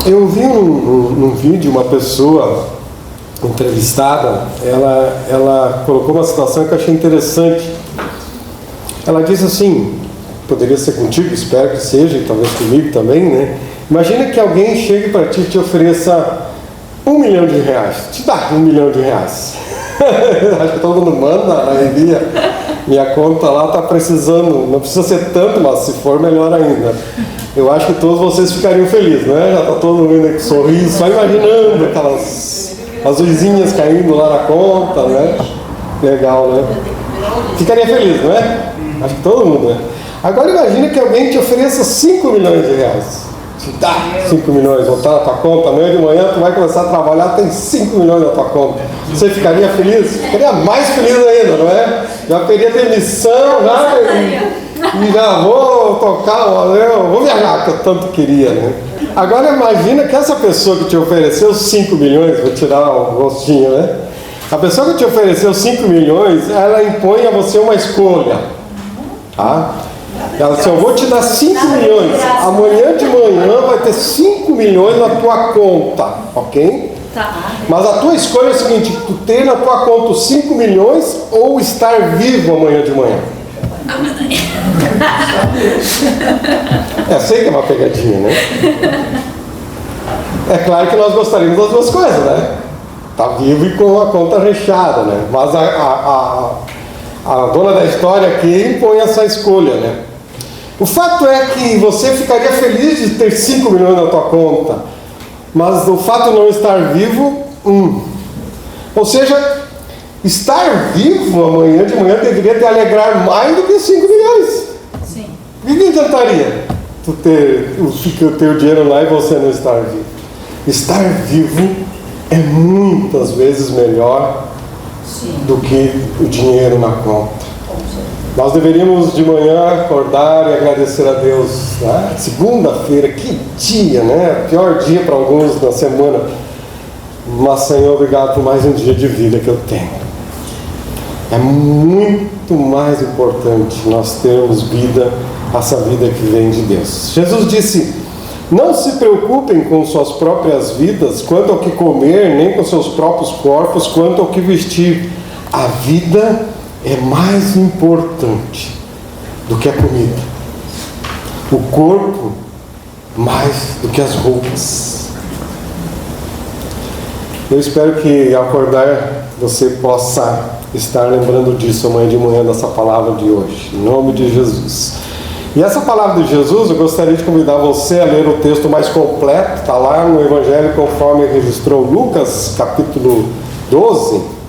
Eu vi num vídeo uma pessoa entrevistada, ela colocou uma situação que eu achei interessante. Ela disse assim, poderia ser contigo, espero que seja, e talvez comigo também, né? Imagina que alguém chegue para ti e te ofereça R$1 milhão, te dá R$1 milhão. Acho que todo mundo manda, envia. Minha conta lá está precisando, não precisa ser tanto, mas se for, melhor ainda. Eu acho que todos vocês ficariam felizes, né? Já está todo mundo aqui sorrindo, só imaginando aquelas as luzinhas caindo lá na conta, né? Legal, né? Ficaria feliz, não é? Acho que todo mundo, né? Agora imagina que alguém te ofereça R$5 milhões. Te dá 5 milhões, botar na tua conta, amanhã de manhã tu vai começar a trabalhar, tem 5 milhões na tua conta. Você ficaria feliz? Ficaria mais feliz ainda, não é? Já teria demissão, e já vou tocar, vou viajar, que eu tanto queria, né? Agora imagina que essa pessoa que te ofereceu 5 milhões, vou tirar o rostinho, né? A pessoa que te ofereceu 5 milhões, ela impõe a você uma escolha, tá? Ela disse, eu vou te dar 5 milhões, amanhã de manhã vai ter 5 milhões na tua conta, ok? Tá. Mas a tua escolha é o seguinte, tu ter na tua conta os 5 milhões ou estar vivo amanhã de manhã. Sei que é uma pegadinha, né? É claro que nós gostaríamos das duas coisas, né? Tá vivo e com a conta recheada, né? Mas a dona da história aqui impõe essa escolha, né? O fato é que você ficaria feliz de ter 5 milhões na tua conta, mas o fato de não estar vivo, Ou seja, estar vivo amanhã de manhã deveria te alegrar mais do que 5 milhões. Sim. O que adiantaria tu ter o teu dinheiro lá e você não estar vivo? Estar vivo é muitas vezes melhor do que o dinheiro na conta. Nós deveríamos de manhã acordar e agradecer a Deus, né? Segunda-feira, que dia, né? Pior dia para alguns na semana. Mas, Senhor, obrigado por mais um dia de vida que eu tenho. É muito mais importante nós termos vida, essa vida que vem de Deus. Jesus disse, não se preocupem com suas próprias vidas, quanto ao que comer, nem com seus próprios corpos, quanto ao que vestir. A vida é mais importante do que a comida. O corpo mais do que as roupas. Eu espero que ao acordar você possa estar lembrando disso amanhã de manhã, dessa palavra de hoje, em nome de Jesus. E essa palavra de Jesus, eu gostaria de convidar você a ler o texto mais completo, está lá no Evangelho conforme registrou Lucas, capítulo 12.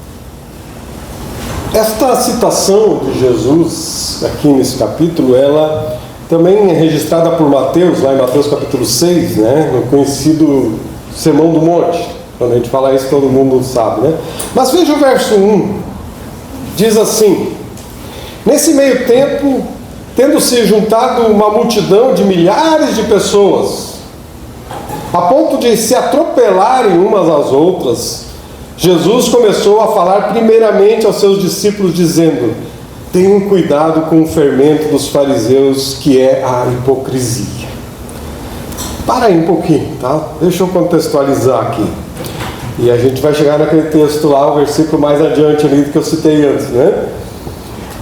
Esta citação de Jesus, aqui nesse capítulo, ela também é registrada por Mateus, lá em Mateus capítulo 6, né, no conhecido Sermão do Monte. Quando a gente fala isso, todo mundo sabe, né? Mas veja o verso 1, diz assim, nesse meio tempo, tendo se juntado uma multidão de milhares de pessoas, a ponto de se atropelarem umas às outras, Jesus começou a falar primeiramente aos seus discípulos, dizendo, tenham cuidado com o fermento dos fariseus, que é a hipocrisia. Para aí um pouquinho, tá? Deixa eu contextualizar aqui. E a gente vai chegar naquele texto lá, o versículo mais adiante ali que eu citei antes, né?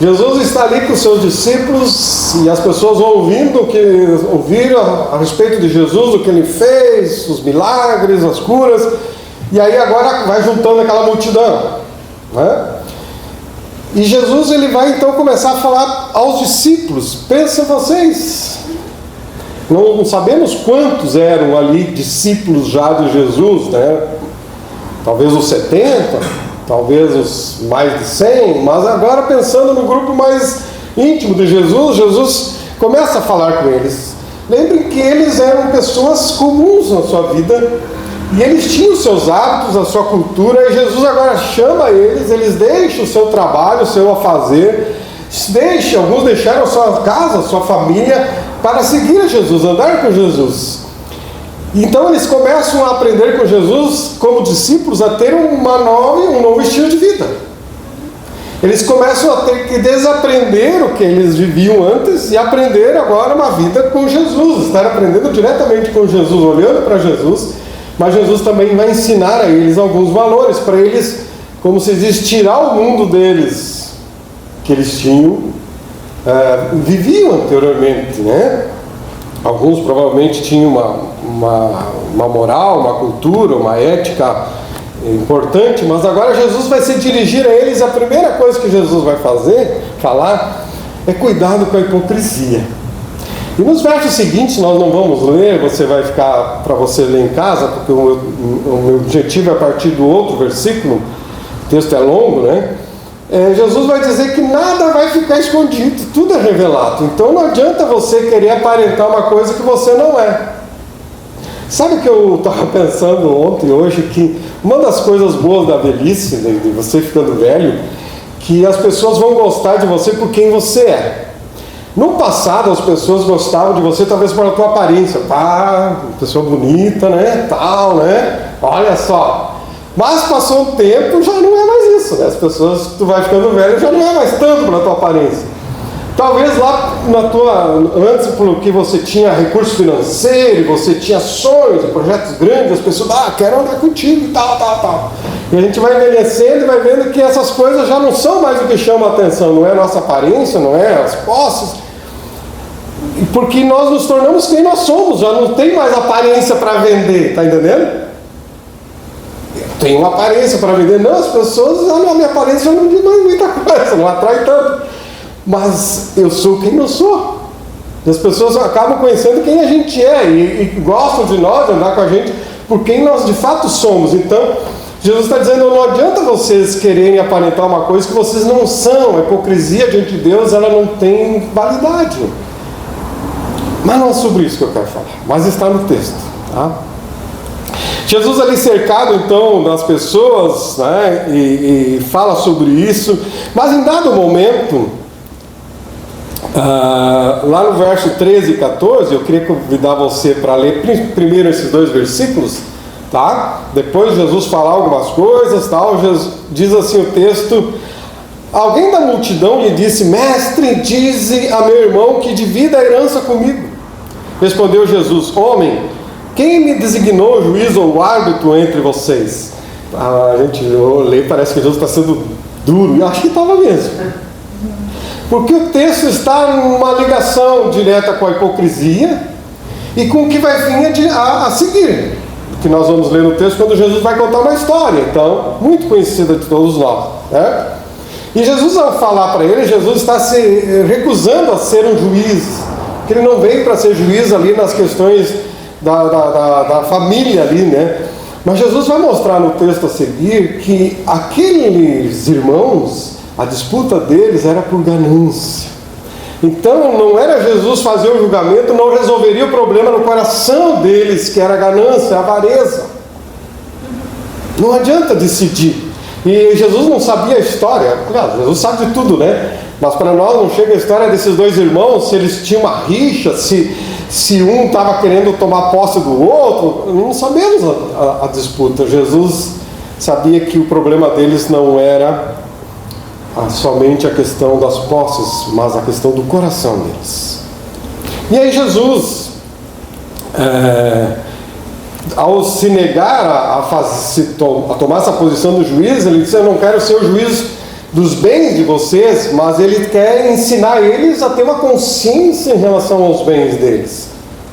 Jesus está ali com os seus discípulos e as pessoas ouviram a respeito de Jesus, o que ele fez, os milagres, as curas. E aí agora vai juntando aquela multidão, né? E Jesus ele vai então começar a falar aos discípulos. Pensa vocês, não sabemos quantos eram ali discípulos já de Jesus, né? Talvez os 70, talvez os mais de 100, mas agora pensando no grupo mais íntimo de Jesus, Jesus começa a falar com eles. Lembrem que eles eram pessoas comuns na sua vida, e eles tinham os seus hábitos, a sua cultura, e Jesus agora chama eles deixam o seu trabalho, o seu afazer, alguns deixaram a sua casa, a sua família, para seguir a Jesus, andar com Jesus. Então eles começam a aprender com Jesus, como discípulos, a ter um novo estilo de vida. Eles começam a ter que desaprender o que eles viviam antes e aprender agora uma vida com Jesus, estar aprendendo diretamente com Jesus, olhando para Jesus, mas Jesus também vai ensinar a eles alguns valores, para eles, como se diz, tirar o mundo deles, que eles tinham, viviam anteriormente, né? Alguns provavelmente tinham uma moral, uma cultura, uma ética importante, mas agora Jesus vai se dirigir a eles. A primeira coisa que Jesus vai falar, é cuidado com a hipocrisia. E nos versos seguintes, nós não vamos ler, você vai ficar para você ler em casa, porque o meu objetivo é a partir do outro versículo, o texto é longo, né? Jesus vai dizer que nada vai ficar escondido, tudo é revelado. Então não adianta você querer aparentar uma coisa que você não é. Sabe o que eu estava pensando ontem e hoje? Que uma das coisas boas da velhice, de você ficando velho, que as pessoas vão gostar de você por quem você é. No passado as pessoas gostavam de você talvez pela tua aparência. Pessoa bonita, né? Tal, né? Olha só. Mas passou um tempo, já não é mais isso, né? As pessoas, tu vai ficando velho, já não é mais tanto pela tua aparência. Talvez lá antes, porque você tinha recurso financeiro, você tinha sonhos, projetos grandes, as pessoas, quero andar contigo e tal. E a gente vai envelhecendo e vai vendo que essas coisas já não são mais o que chama a atenção, não é a nossa aparência, não é as posses, porque nós nos tornamos quem nós somos, já não tem mais aparência para vender, tá entendendo? Tem uma aparência para vender, não, as pessoas, a minha aparência não diz mais muita coisa, não atrai tanto. Mas eu sou quem eu sou. E as pessoas acabam conhecendo quem a gente é e gostam de nós, andar com a gente por quem nós de fato somos. Então, Jesus está dizendo, não adianta vocês quererem aparentar uma coisa que vocês não são. A hipocrisia diante de Deus, ela não tem validade. Mas não é sobre isso que eu quero falar, mas está no texto, tá? Jesus ali cercado então das pessoas, né, e fala sobre isso, mas em dado momento, lá no verso 13 e 14, eu queria convidar você para ler primeiro esses dois versículos, tá? Depois Jesus falar algumas coisas, tal. Diz assim o texto: alguém da multidão lhe disse, mestre, dize a meu irmão que divida a herança comigo. Respondeu Jesus, homem, quem me designou juiz ou árbitro entre vocês? A gente lê, parece que Jesus está sendo duro, e eu acho que estava mesmo. Porque o texto está numa ligação direta com a hipocrisia e com o que vai vir a seguir, que nós vamos ler no texto quando Jesus vai contar uma história, então, muito conhecida de todos nós, né? E Jesus, ao falar para ele, Jesus está se recusando a ser um juiz, que ele não veio para ser juiz ali nas questões da família ali, né? Mas Jesus vai mostrar no texto a seguir que aqueles irmãos, a disputa deles era por ganância. Então não era Jesus fazer o julgamento, não resolveria o problema no coração deles, que era a ganância, a avareza. Não adianta decidir. E Jesus não sabia a história. Aliás, Jesus sabe de tudo, né? Mas para nós não chega a história desses dois irmãos, se eles tinham uma rixa, se um estava querendo tomar posse do outro. Não sabemos a disputa. Jesus sabia que o problema deles não era somente a questão das posses, mas a questão do coração deles. E aí Jesus, ao se negar a tomar essa posição do juiz, ele disse, eu não quero ser o juiz dos bens de vocês, mas ele quer ensinar eles a ter uma consciência em relação aos bens deles,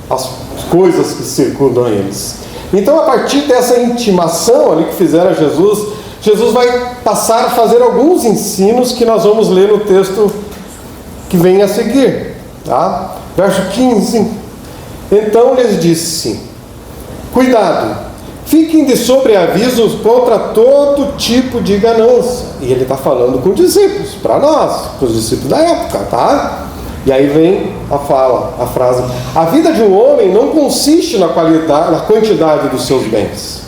as coisas que circundam eles. Então, a partir dessa intimação ali que fizeram a Jesus vai passar a fazer alguns ensinos que nós vamos ler no texto que vem a seguir, tá? Verso 15. Então lhes disse, cuidado, fiquem de sobreaviso contra todo tipo de ganância. E ele está falando com os discípulos, para nós, para os discípulos da época, tá? E aí vem a frase, a vida de um homem não consiste na quantidade dos seus bens.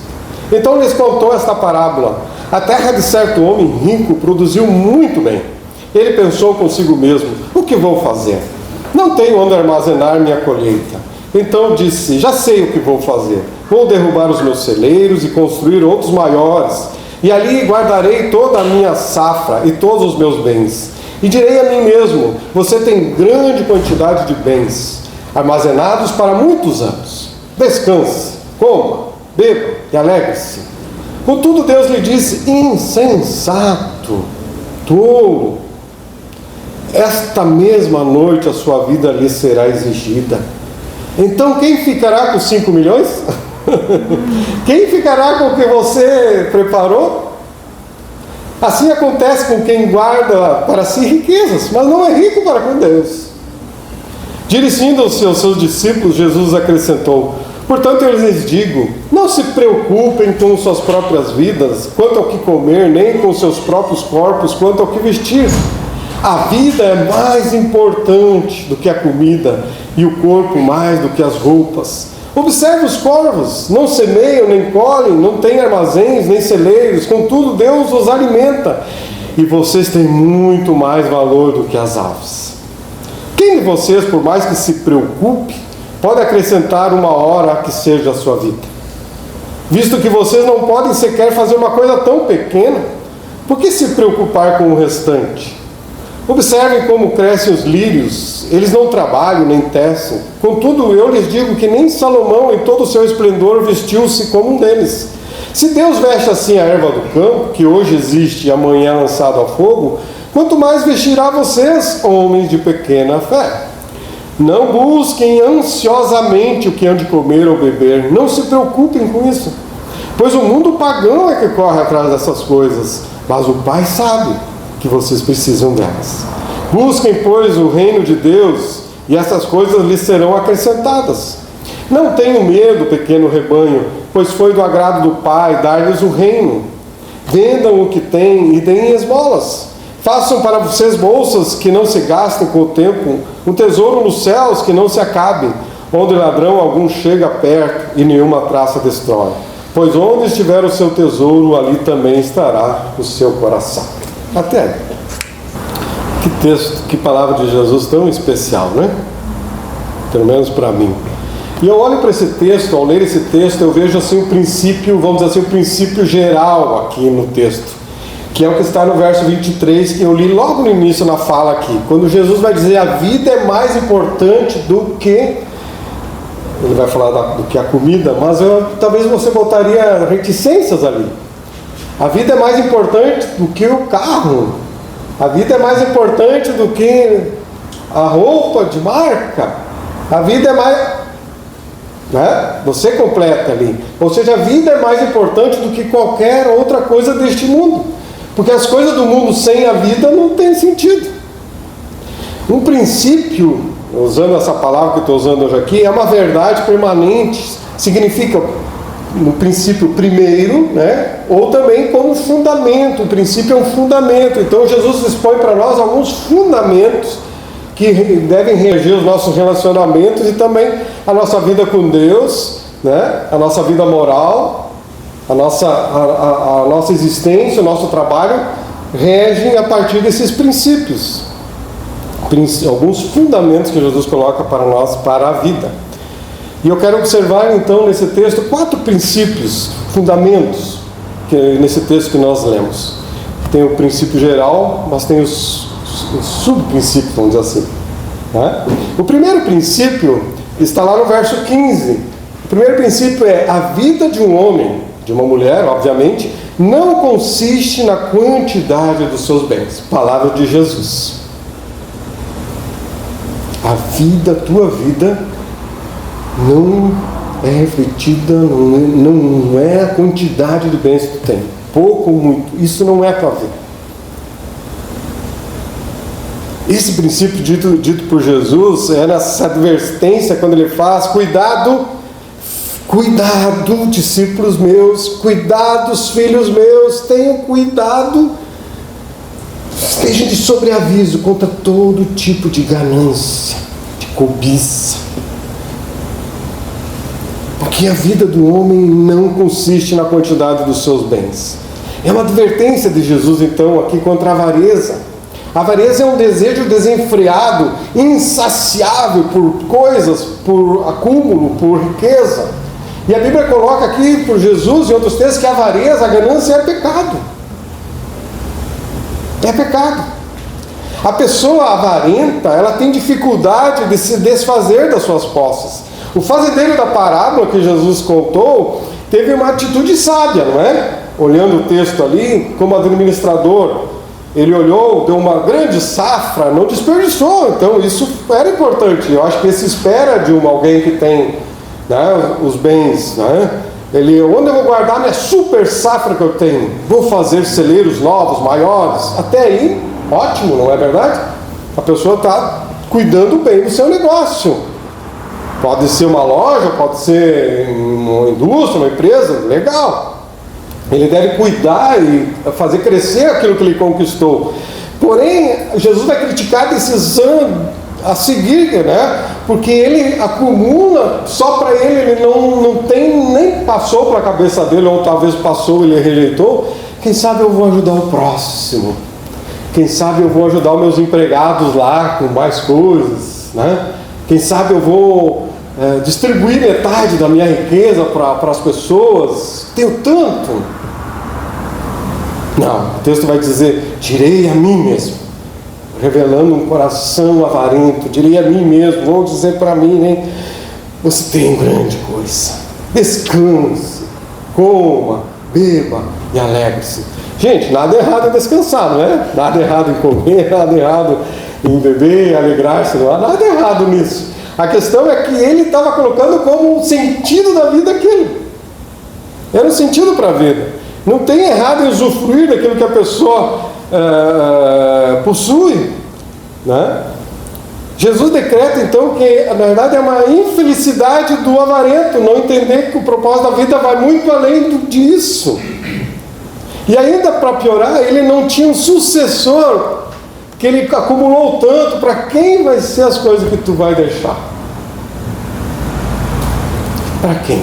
Então lhes contou esta parábola. A terra de certo homem rico produziu muito bem. Ele pensou consigo mesmo, o que vou fazer? Não tenho onde armazenar minha colheita. Então disse, já sei o que vou fazer. Vou derrubar os meus celeiros e construir outros maiores. e ali guardarei toda a minha safra e todos os meus bens. E direi a mim mesmo: você tem grande quantidade de bens, armazenados para muitos anos. Descanse, coma, beba e alegre-se. Contudo, Deus lhe disse: insensato, tolo, esta mesma noite a sua vida lhe será exigida. Então quem ficará com 5 milhões? Quem ficará com o que você preparou? Assim acontece com quem guarda para si riquezas, mas não é rico para com Deus. Dirigindo-se aos seus discípulos, Jesus acrescentou: portanto eu lhes digo, não se preocupem com suas próprias vidas, quanto ao que comer, nem com seus próprios corpos, quanto ao que vestir. A vida é mais importante do que a comida, e o corpo mais do que as roupas. Observe os corvos, não semeiam, nem colhem, não têm armazéns, nem celeiros, contudo Deus os alimenta, e vocês têm muito mais valor do que as aves. Quem de vocês, por mais que se preocupe, pode acrescentar uma hora que seja a sua vida? Visto que vocês não podem sequer fazer uma coisa tão pequena, por que se preocupar com o restante? Observem como crescem os lírios, eles não trabalham nem tecem. Contudo, eu lhes digo que nem Salomão, em todo o seu esplendor, vestiu-se como um deles. Se Deus veste assim a erva do campo, que hoje existe e amanhã é lançada ao fogo, quanto mais vestirá vocês, homens de pequena fé. Não busquem ansiosamente o que hão de comer ou beber, não se preocupem com isso, pois o mundo pagão é que corre atrás dessas coisas, mas o Pai sabe que vocês precisam delas. Busquem, pois, o reino de Deus, e essas coisas lhes serão acrescentadas. Não tenham medo, pequeno rebanho, pois foi do agrado do Pai dar-lhes o reino. Vendam o que têm e deem esmolas. Façam para vocês bolsas que não se gastem com o tempo, um tesouro nos céus que não se acabe, onde ladrão algum chega perto e nenhuma traça destrói. Pois onde estiver o seu tesouro, ali também estará o seu coração. Até aí. Que texto, que palavra de Jesus tão especial, né? Pelo menos para mim. E eu olho para esse texto, ao ler esse texto, eu vejo assim o princípio, vamos dizer assim, o princípio geral aqui no texto, que é o que está no verso 23, que eu li logo no início na fala aqui, quando Jesus vai dizer: a vida é mais importante do que, ele vai falar do que a comida, mas talvez você botaria reticências ali. A vida é mais importante do que o carro. A vida é mais importante do que a roupa de marca. A vida é mais... né? Você completa ali. Ou seja, a vida é mais importante do que qualquer outra coisa deste mundo. Porque as coisas do mundo sem a vida não tem sentido. Um princípio, usando essa palavra que eu estou usando hoje aqui, é uma verdade permanente. Significa... no princípio primeiro, né? Ou também como fundamento. O princípio é um fundamento. Então Jesus expõe para nós alguns fundamentos que devem reger os nossos relacionamentos e também a nossa vida com Deus, né? A nossa vida moral, a nossa existência, o nosso trabalho regem a partir desses princípios. Alguns fundamentos que Jesus coloca para nós, para a vida. E eu quero observar então nesse texto 4 princípios, fundamentos, nesse texto que nós lemos. Tem o princípio geral, mas tem os subprincípios, vamos dizer assim, né? O primeiro princípio está lá no verso 15. O primeiro princípio é: a vida de um homem, de uma mulher, obviamente, não consiste na quantidade dos seus bens. Palavra de Jesus. A vida, tua vida, não é refletida, não é a quantidade de bens que tu tem, pouco ou muito, isso não é a tua vida. Esse princípio dito por Jesus é nessa advertência quando ele faz: cuidado, discípulos meus, cuidado, filhos meus, tenham cuidado, estejam de sobreaviso contra todo tipo de ganância, de cobiça. Porque a vida do homem não consiste na quantidade dos seus bens. É uma advertência de Jesus, então, aqui contra a avareza. A avareza é um desejo desenfreado, insaciável por coisas, por acúmulo, por riqueza. E a Bíblia coloca aqui por Jesus e outros textos que a avareza, a ganância é pecado. É pecado. A pessoa avarenta, ela tem dificuldade de se desfazer das suas posses. O fazendeiro da parábola que Jesus contou teve uma atitude sábia, não é? Olhando o texto ali, como administrador, ele olhou, deu uma grande safra, não desperdiçou. Então isso era importante. Eu acho que se espera de alguém que tem, né, os bens, né? Ele, onde eu vou guardar minha super safra que eu tenho? Vou fazer celeiros novos, maiores. Até aí, ótimo, não é verdade? A pessoa está cuidando bem do seu negócio. Pode ser uma loja, pode ser uma indústria, uma empresa, legal. Ele deve cuidar e fazer crescer aquilo que ele conquistou. Porém, Jesus vai criticar a decisão a seguir, né? Porque ele acumula, só para ele não tem, nem passou para a cabeça dele, ou talvez passou, ele rejeitou. Quem sabe eu vou ajudar o próximo. Quem sabe eu vou ajudar os meus empregados lá com mais coisas, né? Quem sabe eu vou distribuir metade da minha riqueza para as pessoas. Tenho tanto. Não, o texto vai dizer: direi a mim mesmo, revelando um coração avarento. Direi a mim mesmo, vou dizer para mim, né? Você tem grande coisa. Descanse, coma, beba e alegre-se. Gente, nada errado em descansar, não é? Nada errado em comer, nada errado em beber, alegrar-se, não há nada errado nisso. A questão é que ele estava colocando como um sentido da vida aquilo. Era um sentido para a vida. Não tem errado em usufruir daquilo que a pessoa possui, né? Jesus decreta então que na verdade é uma infelicidade do avarento não entender que o propósito da vida vai muito além disso. E ainda para piorar, ele não tinha um sucessor, que ele acumulou tanto. Para quem vai ser as coisas que tu vai deixar? Para quem?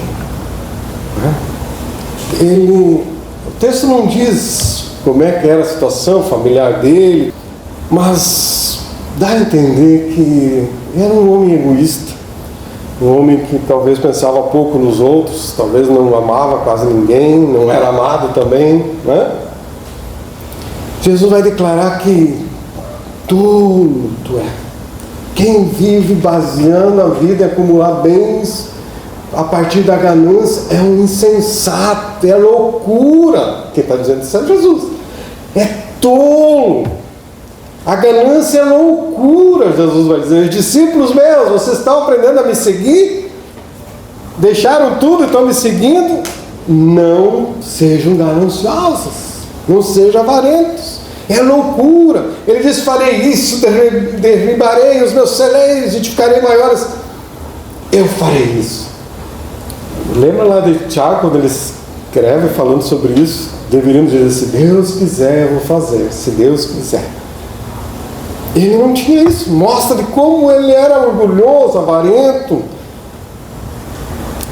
O texto não diz como é que era a situação familiar dele, mas dá a entender que era um homem egoísta, um homem que talvez pensava pouco nos outros, talvez não amava quase ninguém, não era amado também, né? Jesus vai declarar que tolo tu é. Quem vive baseando a vida em acumular bens a partir da ganância é um insensato, é loucura. Quem está dizendo isso é Jesus. É tolo. A ganância é loucura, Jesus vai dizer. Os discípulos meus, vocês estão aprendendo a me seguir? Deixaram tudo e estão me seguindo? Não sejam gananciosos, não sejam avarentos. É loucura. Ele diz: farei isso, derribarei os meus celeiros e te ficarei maiores. Eu farei isso. Lembra lá de Tiago, quando ele escreve falando sobre isso? Deveríamos dizer: se Deus quiser, eu vou fazer. Se Deus quiser. Ele não tinha isso. Mostra de como ele era orgulhoso, avarento.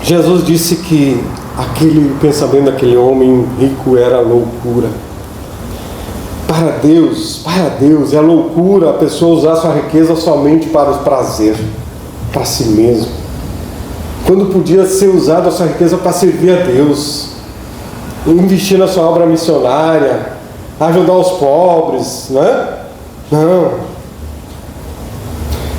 Jesus disse que aquele pensamento daquele homem rico era loucura. Para Deus é loucura a pessoa usar sua riqueza somente para o prazer, para si mesmo, quando podia ser usada a sua riqueza para servir a Deus, investir na sua obra missionária, ajudar os pobres, né? Não.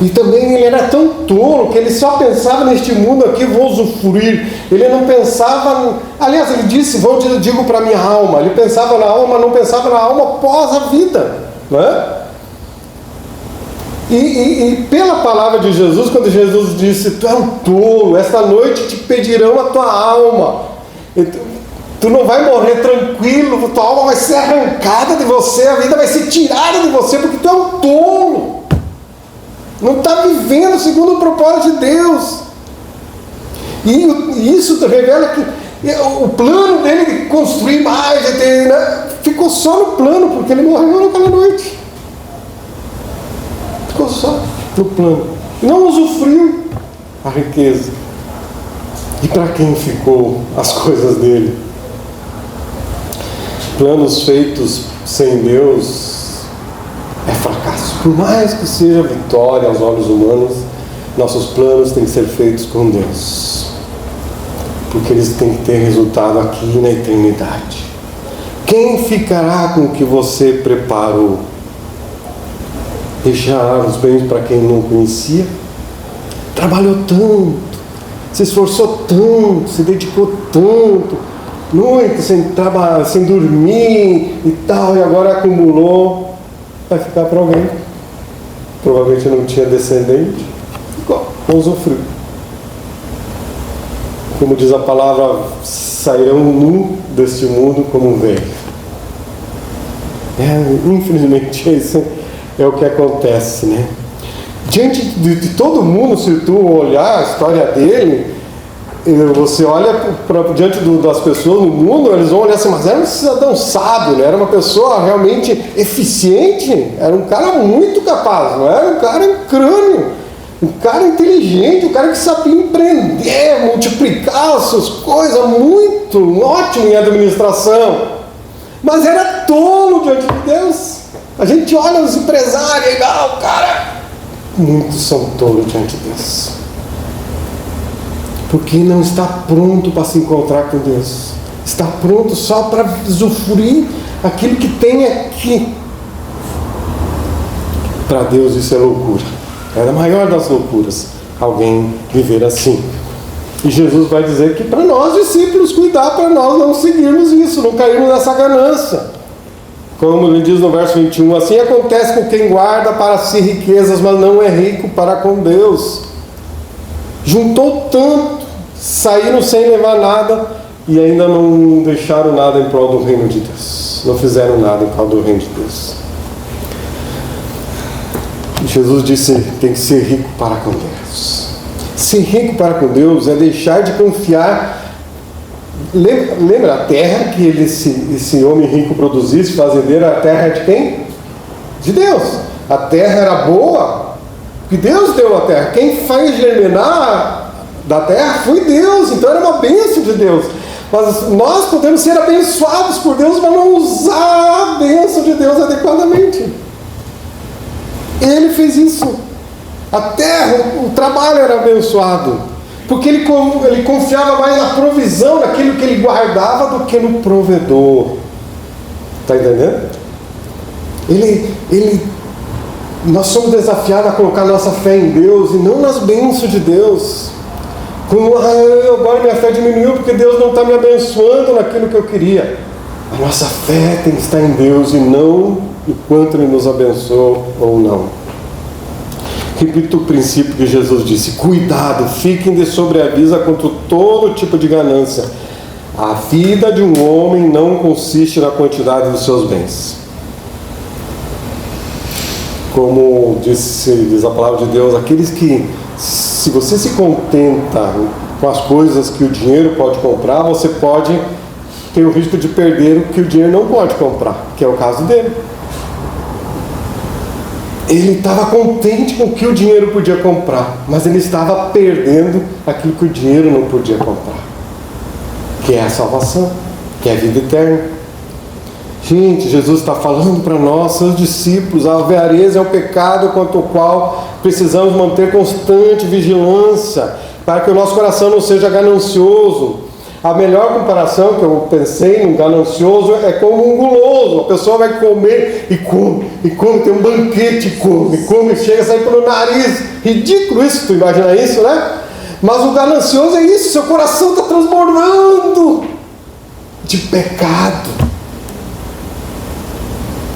E também ele era tão tolo que ele só pensava neste mundo aqui, vou usufruir. Ele não pensava, aliás, ele disse: digo para a minha alma. Ele pensava na alma, não pensava na alma após a vida, não é? E pela palavra de Jesus, quando Jesus disse: tu é um tolo, esta noite te pedirão a tua alma. Tu não vai morrer tranquilo, tua alma vai ser arrancada de você, a vida vai ser tirada de você, porque tu é um tolo. Não está vivendo segundo o propósito de Deus. E isso revela que o plano dele de construir mais, né, ficou só no plano, porque ele morreu naquela noite. Ficou só no plano. E não usufruiu a riqueza. E para quem ficou as coisas dele? Planos feitos sem Deus é fracasso. Por mais que seja vitória aos olhos humanos, nossos planos têm que ser feitos com Deus. porque eles têm que ter resultado aqui na eternidade. Quem ficará com o que você preparou? Deixar os bens para quem não conhecia? Trabalhou tanto, se esforçou tanto, se dedicou tanto, noites sem trabalhar, sem dormir e tal, e agora acumulou, vai ficar para alguém. Provavelmente não tinha descendente, ficou, usufruiu. Como diz a palavra, sairão nu deste mundo como veio. Infelizmente, isso é o que acontece, né? Diante de todo mundo, se tu olhar a história dele, você olha diante das pessoas no mundo, eles vão olhar assim, mas era um cidadão sábio, né? Era uma pessoa realmente eficiente, era um cara muito capaz, não era um cara em crânio, um cara inteligente, um cara que sabia empreender, multiplicar as suas coisas, muito ótimo em administração, mas era tolo diante de Deus. A gente olha os empresários, legal, cara, muitos são tolos diante de Deus, porque não está pronto para se encontrar com Deus, está pronto só para usufruir aquilo que tem aqui. Para Deus isso é loucura, é a maior das loucuras alguém viver assim. E Jesus vai dizer que para nós discípulos cuidar para nós não seguirmos isso, não cairmos nessa ganância. Como ele diz no verso 21, assim acontece com quem guarda para si riquezas, mas não é rico para com Deus. Juntou tanto, saíram sem levar nada e ainda não deixaram nada em prol do reino de Deus. Não fizeram nada em prol do reino de Deus. Jesus disse, tem que ser rico para com Deus. Ser rico para com Deus é deixar de confiar. Lembra a terra que esse homem rico produzisse, fazendeiro, a terra é de quem? De Deus. A terra era boa, porque Deus deu a terra. Quem faz germinar da terra foi Deus, então era uma bênção de Deus. Mas nós podemos ser abençoados por Deus, mas não usar a bênção de Deus adequadamente. Ele fez isso. A terra, o trabalho era abençoado, porque ele confiava mais na provisão, naquilo que ele guardava, do que no provedor. Está entendendo? Nós somos desafiados a colocar nossa fé em Deus e não nas bênçãos de Deus. Como, agora minha fé diminuiu porque Deus não está me abençoando naquilo que eu queria. A nossa fé tem que estar em Deus e não o quanto Ele nos abençoou ou não. Repito o princípio que Jesus disse: cuidado, fiquem de sobreavisa contra todo tipo de ganância. A vida de um homem não consiste na quantidade dos seus bens. Como diz a palavra de Deus, aqueles que, se você se contenta com as coisas que o dinheiro pode comprar, você pode ter o risco de perder o que o dinheiro não pode comprar, que é o caso dele. Ele estava contente com o que o dinheiro podia comprar, mas ele estava perdendo aquilo que o dinheiro não podia comprar, que é a salvação, que é a vida eterna. Gente, Jesus está falando para nós, seus discípulos, a avareza é um pecado quanto ao qual precisamos manter constante vigilância, para que o nosso coração não seja ganancioso. A melhor comparação que eu pensei no ganancioso é como um guloso. A pessoa vai comer e come, tem um banquete e come, chega a sair pelo nariz. Ridículo isso, tu imagina isso, né? Mas o ganancioso é isso, seu coração está transbordando de pecado,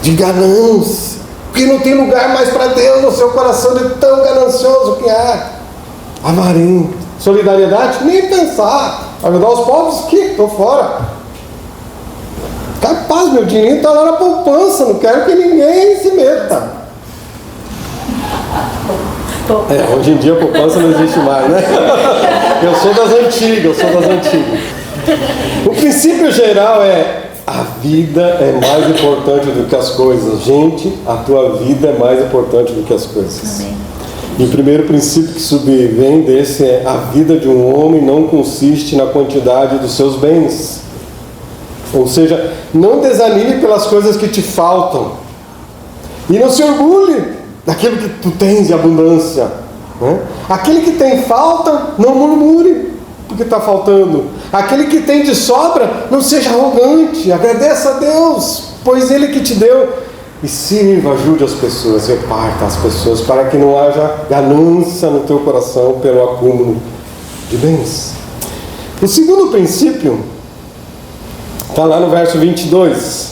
de ganância, porque não tem lugar mais para Deus no seu coração de tão ganancioso que é. Avarento. Solidariedade? Nem pensar. Ajudar os pobres? Que? Estou fora. Capaz, meu dinheiro está lá na poupança, não quero que ninguém se meta. Hoje em dia a poupança não existe mais, né? Eu sou das antigas. O princípio geral é: a vida é mais importante do que as coisas. Gente, a tua vida é mais importante do que as coisas. Amém. E o primeiro princípio que subvém desse é: a vida de um homem não consiste na quantidade dos seus bens. Ou seja, não desanime pelas coisas que te faltam. E não se orgulhe daquilo que tu tens de abundância, né? Aquele que tem falta, não murmure. porque está faltando. Aquele que tem de sobra, não seja arrogante, agradeça a Deus, pois Ele que te deu. E sirva, ajude as pessoas, reparta as pessoas, para que não haja ganância no teu coração pelo acúmulo de bens. O segundo princípio está lá no verso 22.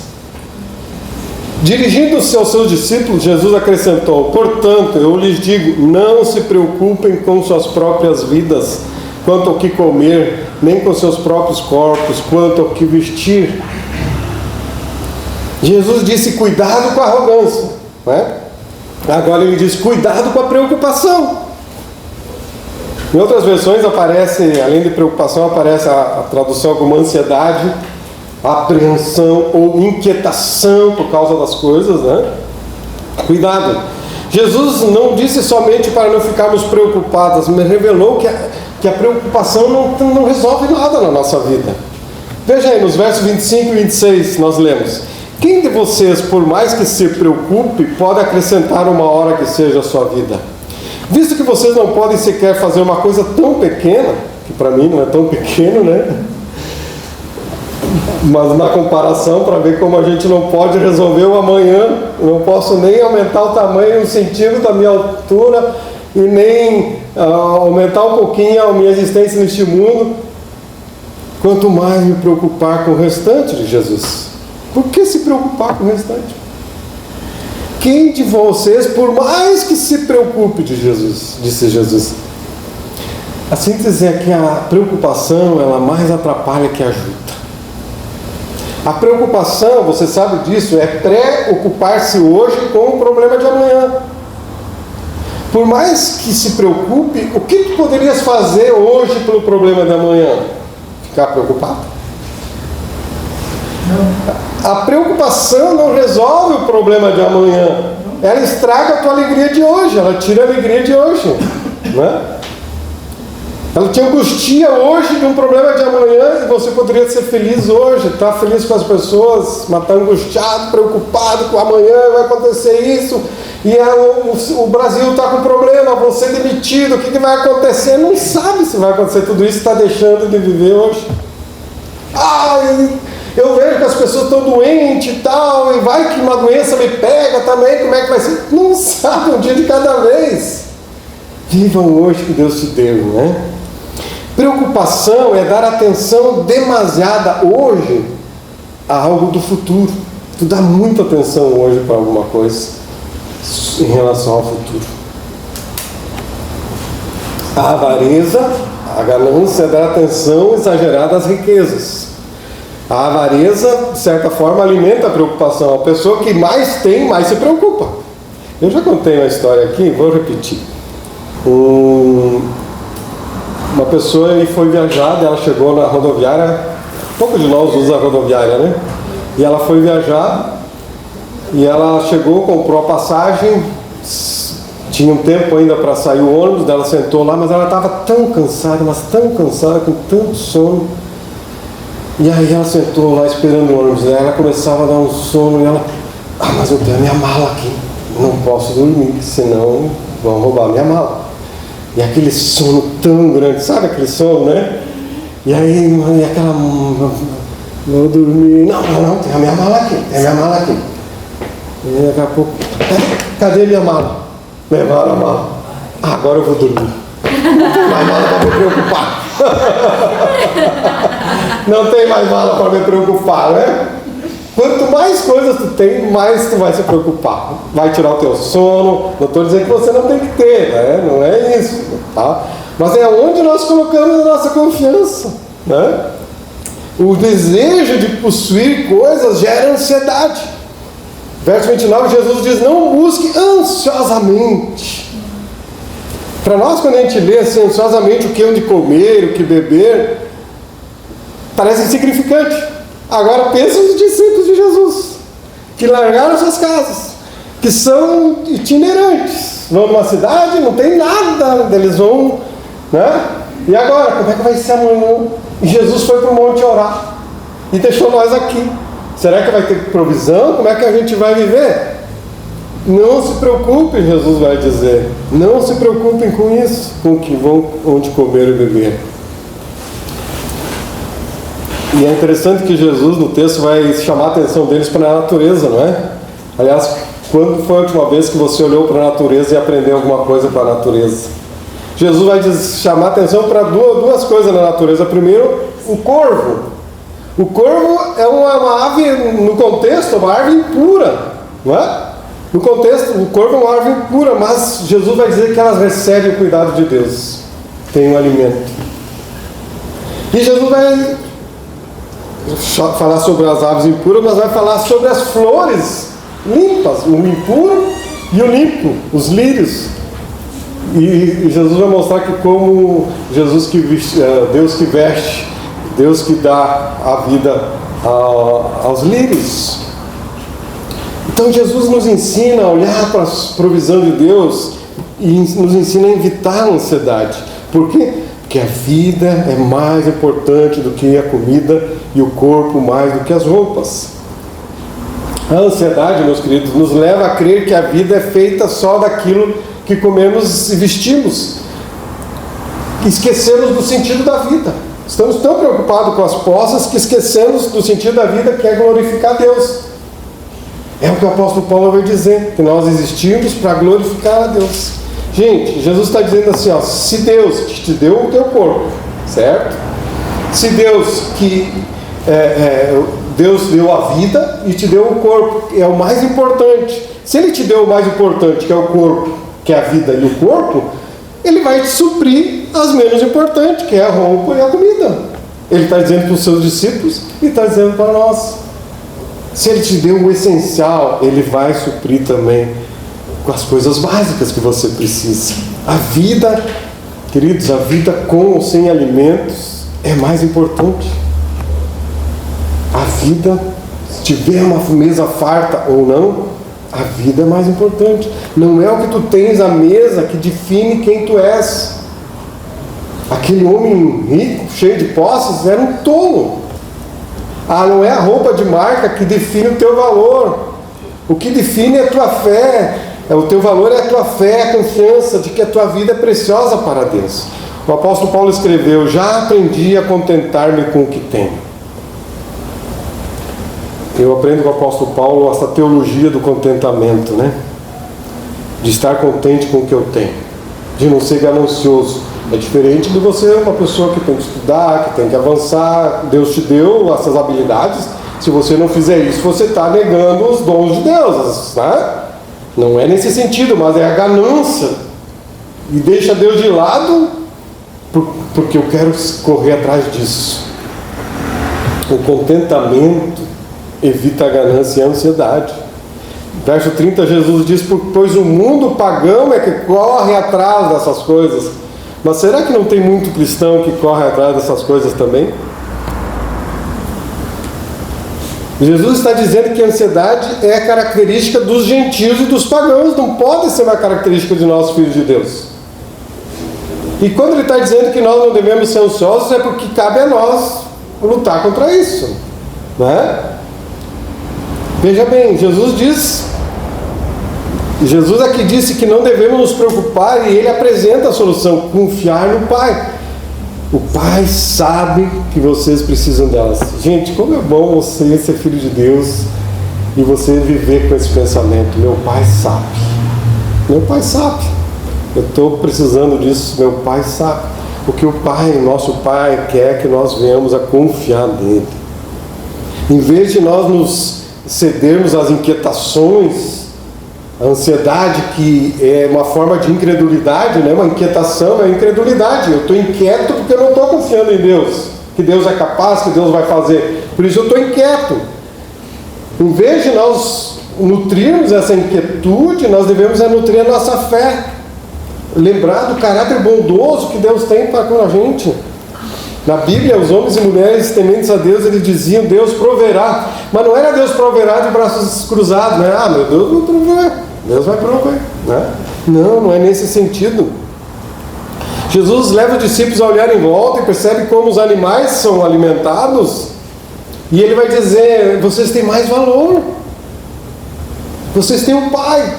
Dirigindo-se aos seus discípulos, Jesus acrescentou: portanto, eu lhes digo, não se preocupem com suas próprias vidas, quanto ao que comer, nem com seus próprios corpos, quanto ao que vestir. Jesus disse: cuidado com a arrogância, né? Agora ele diz: cuidado com a preocupação. Em outras versões aparece, além de preocupação, aparece a tradução como ansiedade, apreensão ou inquietação por causa das coisas, né? Cuidado. Jesus não disse somente para não ficarmos preocupados, mas revelou que a preocupação não resolve nada na nossa vida. Veja aí, nos versos 25 e 26 nós lemos: quem de vocês, por mais que se preocupe, pode acrescentar uma hora que seja a sua vida? Visto que vocês não podem sequer fazer uma coisa tão pequena, que para mim não é tão pequeno, né? Mas na comparação, para ver como a gente não pode resolver o amanhã, não posso nem aumentar o tamanho, o sentido da minha altura, e nem aumentar um pouquinho a minha existência neste mundo, quanto mais me preocupar com o restante de Jesus. Por que se preocupar com o restante? Quem de vocês, por mais que se preocupe de Jesus, disse Jesus. A síntese é que a preocupação, ela mais atrapalha que ajuda. A preocupação, você sabe disso, é preocupar-se hoje com o problema de amanhã. Por mais que se preocupe, o que tu poderias fazer hoje pelo problema de amanhã? Ficar preocupado? Não. A preocupação não resolve o problema de amanhã. Ela estraga a tua alegria de hoje, ela tira a alegria de hoje, né? Ela te angustia hoje de um problema de amanhã, e você poderia ser feliz hoje, estar feliz com as pessoas, mas está angustiado, preocupado com amanhã, vai acontecer isso, e o Brasil está com problema, vou ser demitido, o que vai acontecer? Não sabe se vai acontecer tudo isso, está deixando de viver hoje. Eu vejo que as pessoas estão doentes e tal, e vai que uma doença me pega também, como é que vai ser? Não sabe, um dia de cada vez. Vivam hoje que Deus te deu, né? Preocupação é dar atenção demasiada hoje a algo do futuro. Tu dá muita atenção hoje para alguma coisa em relação ao futuro. A avareza, a ganância é dar atenção exagerada às riquezas. A avareza, de certa forma, alimenta a preocupação. A pessoa que mais tem, mais se preocupa. Eu já contei uma história aqui, vou repetir. Uma pessoa foi viajar, ela chegou na rodoviária, pouco de nós usa a rodoviária, né? E ela foi viajar, e ela chegou, comprou a passagem, tinha um tempo ainda para sair o ônibus, ela sentou lá, mas ela estava tão cansada, com tanto sono. E aí ela sentou lá esperando o ônibus, né? Ela começava a dar um sono, e ela: mas eu tenho a minha mala aqui, não posso dormir, senão vão roubar a minha mala. E aquele sono tão grande, sabe aquele sono, né? E aí, aquela... Vou dormir... Não, tem a minha mala aqui, E daqui a pouco... Cadê minha mala? Levaram a mala. Agora eu vou dormir. Não tem mais mala para me preocupar. Não tem mais mala para me preocupar, né? Quanto mais coisas tu tem, mais tu vai se preocupar. Vai tirar o teu sono. Não estou dizendo que você não tem que ter, né? Não é isso, tá? Mas é onde nós colocamos a nossa confiança, né? O desejo de possuir coisas gera ansiedade. Verso 29, Jesus diz: não busque ansiosamente. Para nós, quando a gente lê assim, ansiosamente o que onde comer, o que beber, parece insignificante. Agora pensa nos discípulos de Jesus, que largaram suas casas, que são itinerantes, vão numa cidade, não tem nada, eles vão, né? E agora, como é que vai ser amanhã? E Jesus foi para o monte orar, e deixou nós aqui. Será que vai ter provisão? Como é que a gente vai viver? Não se preocupem, Jesus vai dizer, não se preocupem com isso, com o que vão, onde comer e beber. E é interessante que Jesus, no texto, vai chamar a atenção deles para a natureza, não é? Aliás, quando foi a última vez que você olhou para a natureza e aprendeu alguma coisa com a natureza? Jesus vai chamar a atenção para duas coisas na natureza. Primeiro, o corvo. O corvo é uma ave, no contexto, uma árvore impura, não é? No contexto, o corvo é uma árvore impura, mas Jesus vai dizer que elas recebem o cuidado de Deus, tem um alimento. E Jesus vai falar sobre as aves impuras, mas vai falar sobre as flores limpas, o impuro e o limpo, os lírios. E Jesus vai mostrar que como Deus que veste, Deus que dá a vida aos lírios. Então Jesus nos ensina a olhar para a provisão de Deus e nos ensina a evitar a ansiedade. Por quê? Porque a vida é mais importante do que a comida e o corpo mais do que as roupas. A ansiedade, meus queridos, nos leva a crer que a vida é feita só daquilo que comemos e vestimos. Esquecemos do sentido da vida. Estamos tão preocupados com as posses que esquecemos do sentido da vida, que é glorificar Deus. É o que o apóstolo Paulo vai dizer, que nós existimos para glorificar a Deus. Gente, Jesus está dizendo assim, ó, se Deus te deu o teu corpo, certo? Se Deus Deus deu a vida e te deu o corpo, é o mais importante. Se Ele te deu o mais importante, que é o corpo, que é a vida e o corpo, Ele vai te suprir as menos importantes, que é a roupa e a comida. Ele está dizendo para os seus discípulos e está dizendo para nós. Se Ele te deu o essencial, Ele vai suprir também com as coisas básicas que você precisa. A vida, queridos, a vida com ou sem alimentos é mais importante. A vida, se tiver uma mesa farta ou não, a vida é mais importante. Não é o que tu tens à mesa que define quem tu és. Aquele homem rico, cheio de posses, era um tolo. Não é a roupa de marca que define o teu valor. O que define é a tua fé. O teu valor é a tua fé, a confiança de que a tua vida é preciosa para Deus. O apóstolo Paulo escreveu: já aprendi a contentar-me com o que tenho. Eu aprendo com o apóstolo Paulo essa teologia do contentamento, né? De estar contente com o que eu tenho, de não ser ganancioso. É diferente de você, uma pessoa que tem que estudar, que tem que avançar. Deus te deu essas habilidades. Se você não fizer isso, você está negando os dons de Deus, né? Não é nesse sentido, mas é a ganância. E deixa Deus de lado, porque eu quero correr atrás disso. O contentamento evita a ganância e a ansiedade. Verso 30, Jesus diz: pois o mundo pagão é que corre atrás dessas coisas. Mas será que não tem muito cristão que corre atrás dessas coisas também? Jesus está dizendo que a ansiedade é a característica dos gentios e dos pagãos, não pode ser uma característica de nós, filhos de Deus. E quando ele está dizendo que nós não devemos ser ansiosos, é porque cabe a nós lutar contra isso, não é? Veja bem, Jesus aqui disse que não devemos nos preocupar, e Ele apresenta a solução: confiar no Pai. O Pai sabe que vocês precisam delas. Gente, como é bom você ser filho de Deus e você viver com esse pensamento: meu Pai sabe. Meu Pai sabe. Eu estou precisando disso, meu Pai sabe. Porque o Pai, nosso Pai, quer que nós venhamos a confiar nele. Em vez de nós nos cedermos às inquietações, a ansiedade, que é uma forma de incredulidade, né? Uma inquietação é incredulidade. Eu estou inquieto porque eu não estou confiando em Deus, que Deus é capaz, que Deus vai fazer. Por isso eu estou inquieto. Em vez de nós nutrirmos essa inquietude, nós devemos nutrir a nossa fé. Lembrar do caráter bondoso que Deus tem para com a gente. Na Bíblia, os homens e mulheres tementes a Deus, eles diziam: Deus proverá. Mas não era Deus proverá de braços cruzados, né? Meu Deus vai prover, Deus vai prover, né? Não é nesse sentido. Jesus leva os discípulos a olhar em volta e percebe como os animais são alimentados, e Ele vai dizer: vocês têm mais valor, vocês têm um Pai.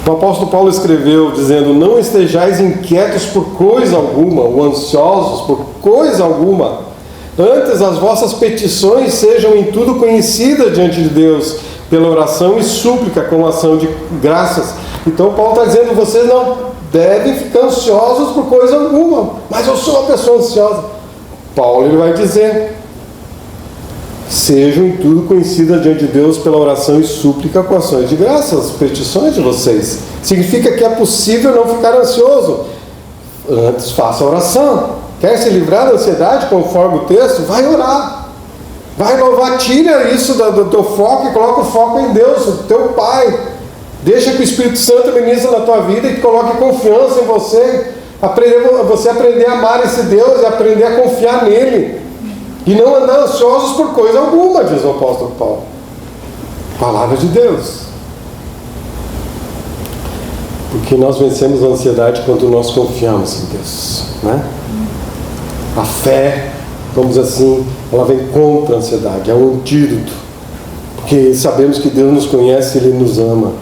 O apóstolo Paulo escreveu dizendo: não estejais inquietos por coisa alguma, ou ansiosos por coisa alguma, Antes, as vossas petições sejam em tudo conhecidas diante de Deus, pela oração e súplica com ação de graças. Então Paulo está dizendo, vocês não devem ficar ansiosos por coisa alguma. Mas eu sou uma pessoa ansiosa. Paulo ele vai dizer, sejam em tudo conhecidas diante de Deus pela oração e súplica com ações de graças, as petições de vocês. Significa que é possível não ficar ansioso. Antes faça a oração. Quer se livrar da ansiedade, conforme o texto? Vai orar. Vai louvar, tira isso do teu foco e coloca o foco em Deus, o teu Pai. Deixa que o Espírito Santo ministre na tua vida e coloque confiança em você. Você aprender a amar esse Deus e aprender a confiar nele. E não andar ansiosos por coisa alguma, diz o apóstolo Paulo. Palavra de Deus. Porque nós vencemos a ansiedade quando nós confiamos em Deus, né? A fé, vamos dizer assim, ela vem contra a ansiedade, é um antídoto. Porque sabemos que Deus nos conhece, Ele nos ama.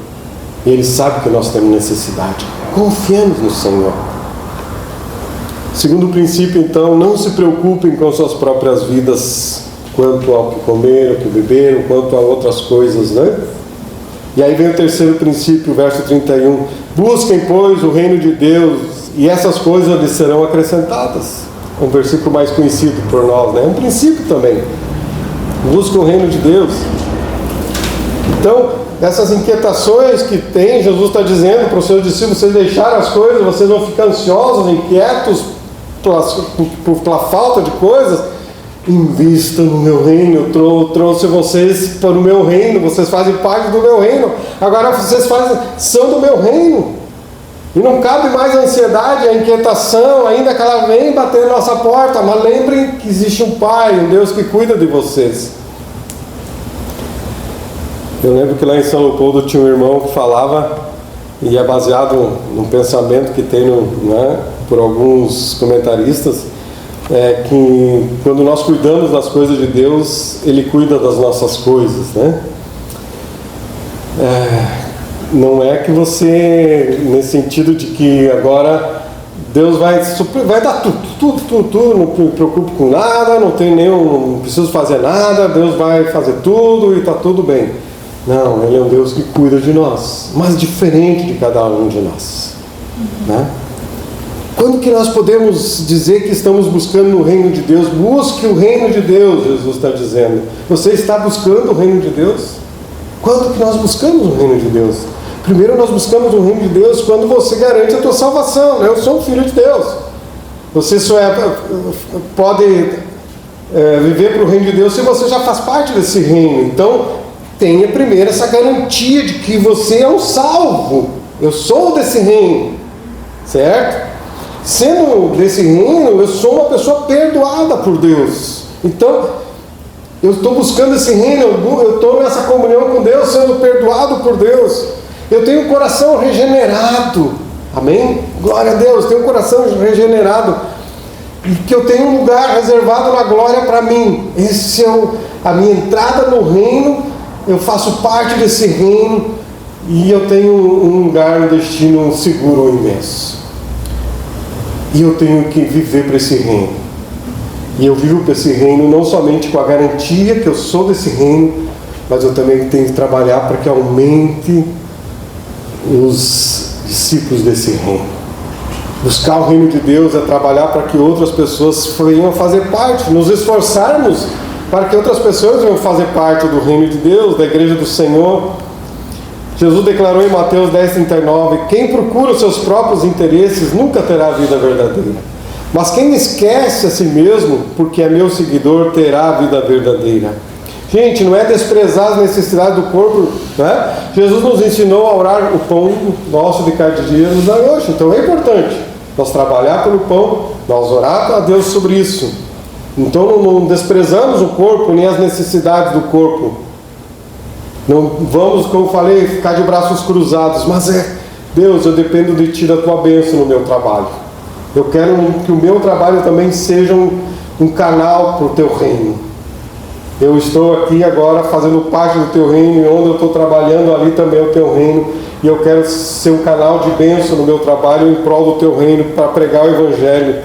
E Ele sabe que nós temos necessidade. Confiemos no Senhor. Segundo princípio, então, não se preocupem com suas próprias vidas, quanto ao que comeram, ao que beberam, quanto a outras coisas, né? E aí vem o terceiro princípio, verso 31. Busquem, pois, o reino de Deus, e essas coisas lhes serão acrescentadas. Um versículo mais conhecido por nós, né? Um princípio também. Busca o reino de Deus. Então, essas inquietações que tem, Jesus está dizendo para os seus discípulos, vocês deixarem as coisas, vocês vão ficar ansiosos, inquietos pela falta de coisas. Invistam no meu reino. Eu trouxe vocês para o meu reino, vocês fazem parte do meu reino. Agora vocês são do meu reino. E não cabe mais a ansiedade, a inquietação, ainda que ela vem bater na nossa porta. Mas lembrem que existe um Pai, um Deus que cuida de vocês. Eu lembro que lá em São Leopoldo tinha um irmão que falava, e é baseado num pensamento que tem por alguns comentaristas, que quando nós cuidamos das coisas de Deus, Ele cuida das nossas coisas, né? Não é que você, nesse sentido de que agora Deus vai dar tudo, não me preocupo com nada, não preciso fazer nada, Deus vai fazer tudo e está tudo bem. Não, Ele é um Deus que cuida de nós, mas diferente de cada um de nós, né? Quando que nós podemos dizer que estamos buscando o reino de Deus? Busque o reino de Deus, Jesus está dizendo. Você está buscando o reino de Deus? Quando que nós buscamos o reino de Deus? Primeiro nós buscamos o reino de Deus quando você garante a tua salvação, né? Eu sou um filho de Deus. Você só pode viver para o reino de Deus se você já faz parte desse reino. Então, tenha primeiro essa garantia de que você é um salvo. Eu sou desse reino, certo? Sendo desse reino, eu sou uma pessoa perdoada por Deus. Então, eu estou buscando esse reino, eu estou nessa comunhão com Deus, sendo perdoado por Deus. Eu tenho um coração regenerado. Amém? Glória a Deus, tenho um coração regenerado. E que eu tenho um lugar reservado na glória para mim. Esse é a minha entrada no reino. Eu faço parte desse reino. E eu tenho um lugar, um destino seguro, imenso. E eu tenho que viver para esse reino. E eu vivo para esse reino não somente com a garantia que eu sou desse reino, mas eu também tenho que trabalhar para que aumente os discípulos desse reino. Buscar o reino de Deus é trabalhar para que outras pessoas venham fazer parte, nos esforçarmos para que outras pessoas venham fazer parte do reino de Deus, da igreja do Senhor. Jesus declarou em Mateus 10,39: quem procura os seus próprios interesses nunca terá a vida verdadeira. Mas quem esquece a si mesmo, porque é meu seguidor, terá a vida verdadeira. Gente, não é desprezar as necessidades do corpo, né? Jesus nos ensinou a orar o pão nosso de cada dia nos dá hoje. Então é importante nós trabalhar pelo pão, nós orar a Deus sobre isso. Então não desprezamos o corpo, nem as necessidades do corpo. Não vamos, como falei, ficar de braços cruzados, mas Deus, eu dependo de Ti, da Tua bênção no meu trabalho. Eu quero que o meu trabalho também seja um canal para o Teu reino. Eu estou aqui agora fazendo parte do Teu reino, e onde eu estou trabalhando ali também é o Teu reino, e eu quero ser um canal de bênção no meu trabalho em prol do Teu reino, para pregar o Evangelho.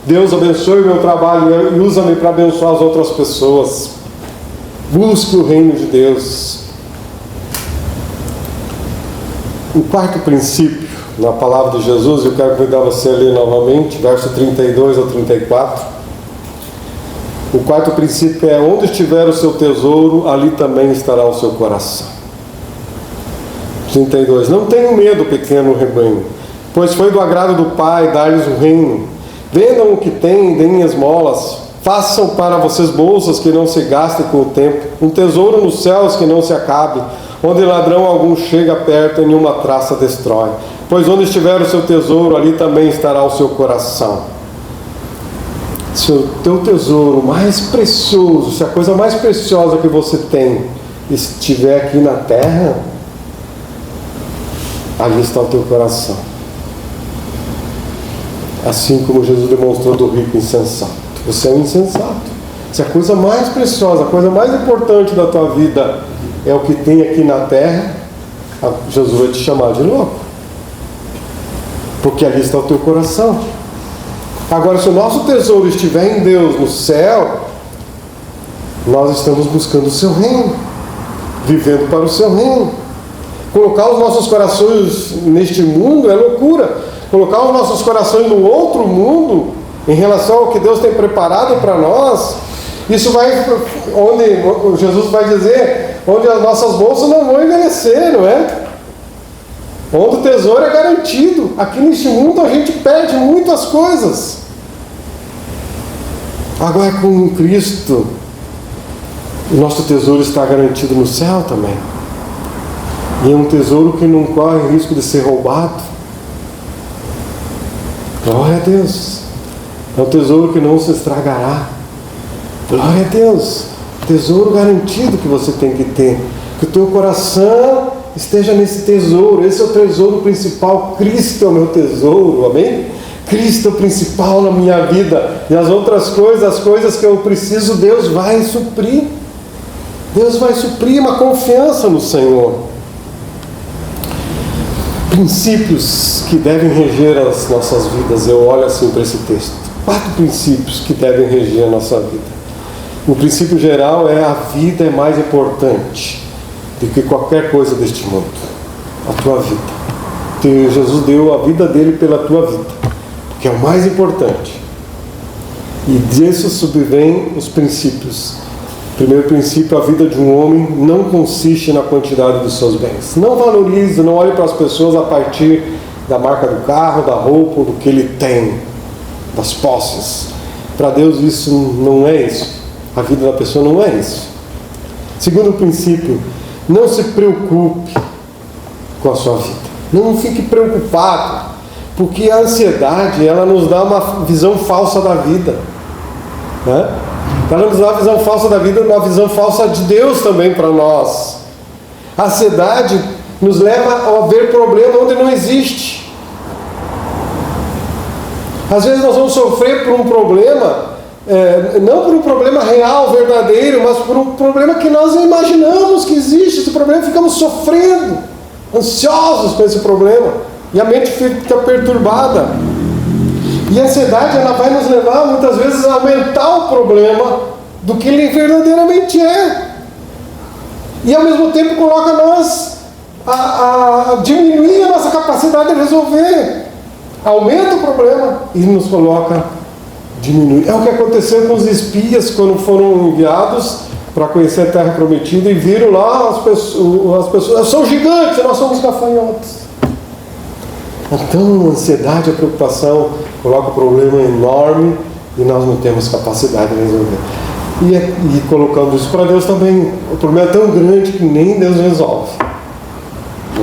Deus abençoe o meu trabalho e usa-me para abençoar as outras pessoas. Busque o reino de Deus. O quarto princípio, na palavra de Jesus, eu quero convidar você a ler novamente, verso 32 ao 34. O quarto princípio é: onde estiver o seu tesouro, ali também estará o seu coração. 32. Não tenham medo, pequeno rebanho, pois foi do agrado do Pai dar-lhes o reino. Vendam o que têm, deem esmolas, façam para vocês bolsas que não se gastem com o tempo, um tesouro nos céus que não se acabe, onde ladrão algum chega perto e nenhuma traça destrói. Pois onde estiver o seu tesouro, ali também estará o seu coração. Se o teu tesouro mais precioso, se a coisa mais preciosa que você tem estiver aqui na terra, ali está o teu coração. Assim como Jesus demonstrou do rico insensato. Você é um insensato. Se a coisa mais preciosa, a coisa mais importante da tua vida é o que tem aqui na terra, Jesus vai te chamar de louco. Porque ali está o teu coração. Agora, se o nosso tesouro estiver em Deus, no céu, nós estamos buscando o seu reino, vivendo para o seu reino. Colocar os nossos corações neste mundo é loucura. Colocar os nossos corações no outro mundo, em relação ao que Deus tem preparado para nós, isso vai, onde Jesus vai dizer, onde as nossas bolsas não vão envelhecer, não é? Onde o tesouro é garantido. Aqui neste mundo a gente perde muitas coisas. Agora com Cristo, o nosso tesouro está garantido no céu também. E é um tesouro que não corre risco de ser roubado. Glória a Deus. É um tesouro que não se estragará. Glória a Deus. Tesouro garantido que você tem que ter. Que o teu coração esteja nesse tesouro. Esse é o tesouro principal. Cristo é o meu tesouro. Amém? Cristo é o principal na minha vida. E as outras coisas, as coisas que eu preciso, Deus vai suprir. Deus vai suprir, uma confiança no Senhor. Princípios que devem reger as nossas vidas. Eu olho assim para esse texto. 4 princípios que devem reger a nossa vida. O princípio geral é: a vida é mais importante do que qualquer coisa deste mundo. A tua vida. Porque Jesus deu a vida dele pela tua vida, que é o mais importante. E disso subvém os princípios. O primeiro princípio: a vida de um homem não consiste na quantidade dos seus bens. Não valorize, não olhe para as pessoas a partir da marca do carro, da roupa, do que ele tem, das posses. Para Deus isso não é isso. A vida da pessoa não é isso. Segundo princípio: não se preocupe com a sua vida. Não fique preocupado, porque a ansiedade, ela nos dá uma visão falsa da vida, né? Ela nos dá uma visão falsa da vida, uma visão falsa de Deus também para nós. A ansiedade nos leva a ver problema onde não existe. Às vezes nós vamos sofrer por um problema, não por um problema real, verdadeiro, mas por um problema que nós imaginamos que existe. Esse problema, ficamos sofrendo, ansiosos com esse problema, e a mente fica perturbada. E a ansiedade, ela vai nos levar muitas vezes a aumentar o problema do que ele verdadeiramente é. E ao mesmo tempo coloca nós a diminuir a nossa capacidade de resolver. Aumenta o problema e nos coloca a diminuir. É o que aconteceu com os espias quando foram enviados para conhecer a terra prometida e viram lá as pessoas, são gigantes, nós somos gafanhotos. Então a ansiedade, a preocupação coloca um problema enorme e nós não temos capacidade de resolver. E colocando isso para Deus também, o problema é tão grande que nem Deus resolve.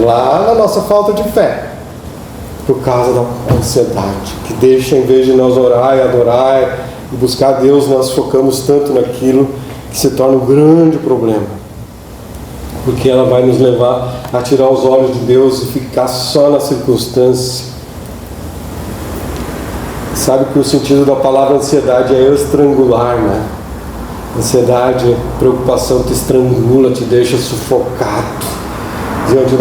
Lá na nossa falta de fé, por causa da ansiedade, que deixa, em vez de nós orar e adorar e buscar Deus, nós focamos tanto naquilo que se torna um grande problema. Porque ela vai nos levar a tirar os olhos de Deus e ficar só na circunstância. Sabe que o sentido da palavra ansiedade é estrangular, né? Ansiedade, preocupação te estrangula, te deixa sufocado diante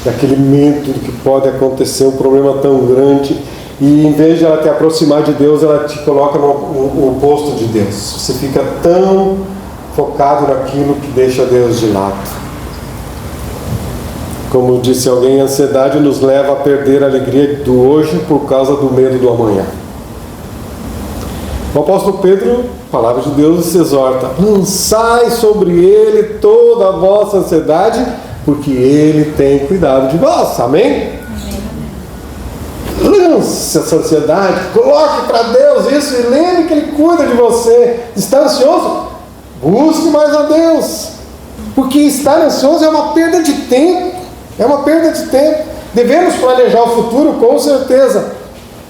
daquele medo do que pode acontecer, um problema tão grande. E em vez de ela te aproximar de Deus, ela te coloca no oposto de Deus. Você fica tão focado naquilo que deixa Deus de lado. Como disse alguém, a ansiedade nos leva a perder a alegria do hoje por causa do medo do amanhã. O apóstolo Pedro, palavra de Deus, se exorta: lançai sobre ele toda a vossa ansiedade, porque ele tem cuidado de vós. Amém? Lance essa ansiedade, coloque para Deus isso e lembre que Ele cuida de você. Está ansioso? Busque mais a Deus, porque estar ansioso é uma perda de tempo. É uma perda de tempo. Devemos planejar o futuro, com certeza,